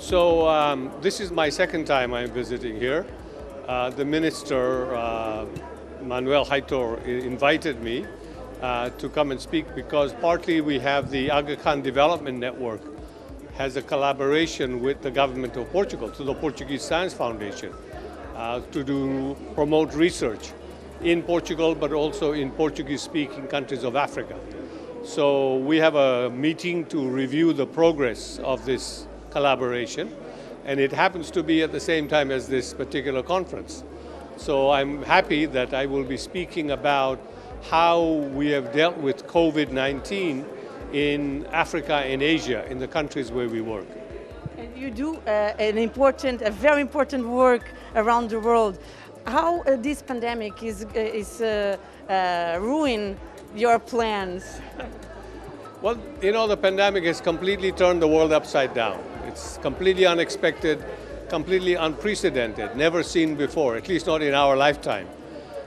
This is my second time I'm visiting here. The Minister, Manuel Reitor, invited me to come and speak because partly we have the Aga Khan Development Network has a collaboration with the government of Portugal, through the Portuguese Science Foundation, to promote research in Portugal, but also in Portuguese-speaking countries of Africa. So we have a meeting to review the progress of this collaboration, and it happens to be at the same time as this particular conference. So I'm happy that I will be speaking about how we have dealt with COVID-19 in Africa and Asia, in the countries where we work. And you do a very important work around the world. How this pandemic is ruin your plans? Well, you know, the pandemic has completely turned the world upside down. It's completely unexpected, completely unprecedented, never seen before, at least not in our lifetime.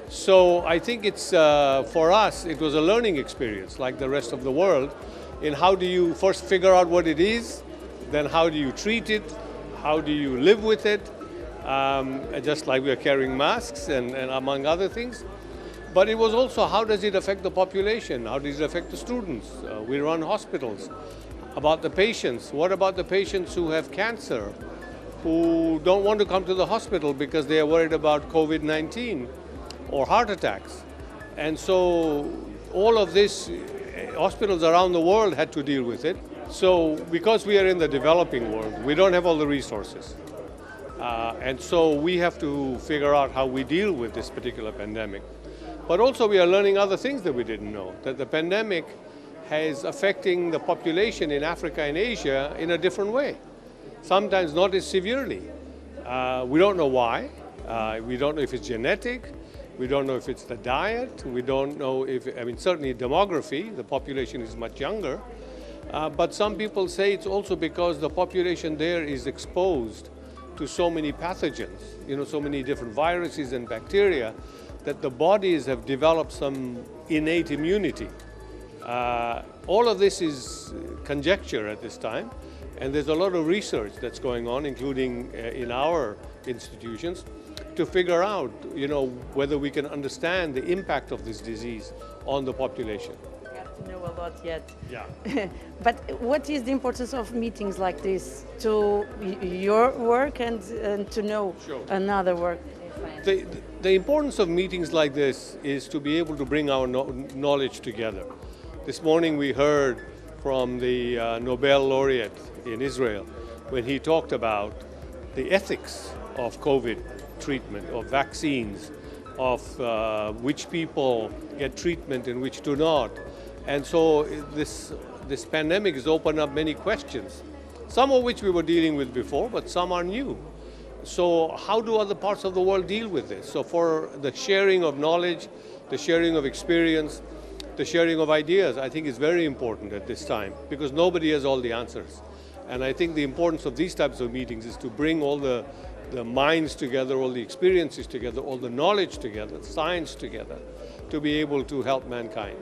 So I think it's, for us, it was a learning experience like the rest of the world in how do you first figure out what it is, then how do you treat it, how do you live with it, just like we are carrying masks and among other things. But it was also how does it affect the population, how does it affect the students? We run hospitals. About the patients, what about the patients who have cancer, who don't want to come to the hospital because they are worried about COVID-19 or heart attacks? And so all of this, hospitals around the world had to deal with it. So because we are in the developing world, we don't have all the resources. And so we have to figure out how we deal with this particular pandemic. But also we are learning other things that we didn't know, that the pandemic is affecting the population in Africa and Asia in a different way, sometimes not as severely. We don't know why. We don't know if it's genetic. We don't know if it's the diet. We don't know if, I mean, certainly demography, the population is much younger. But some people say it's also because the population there is exposed to so many pathogens, you know, so many different viruses and bacteria, that the bodies have developed some innate immunity. All of this is conjecture at this time, and there's a lot of research that's going on, including in our institutions, to figure out, you know, whether we can understand the impact of this disease on the population. We have to know a lot yet. Yeah. But what is the importance of meetings like this to your work and to know another work? The importance of meetings like this is to be able to bring our knowledge together. This morning we heard from the Nobel laureate in Israel when he talked about the ethics of COVID treatment, of vaccines, of which people get treatment and which do not. And so this pandemic has opened up many questions, some of which we were dealing with before, but some are new. So how do other parts of the world deal with this? So for the sharing of knowledge, the sharing of experience, the sharing of ideas, I think is very important at this time because nobody has all the answers. And I think the importance of these types of meetings is to bring all the minds together, all the experiences together, all the knowledge together, science together, to be able to help mankind.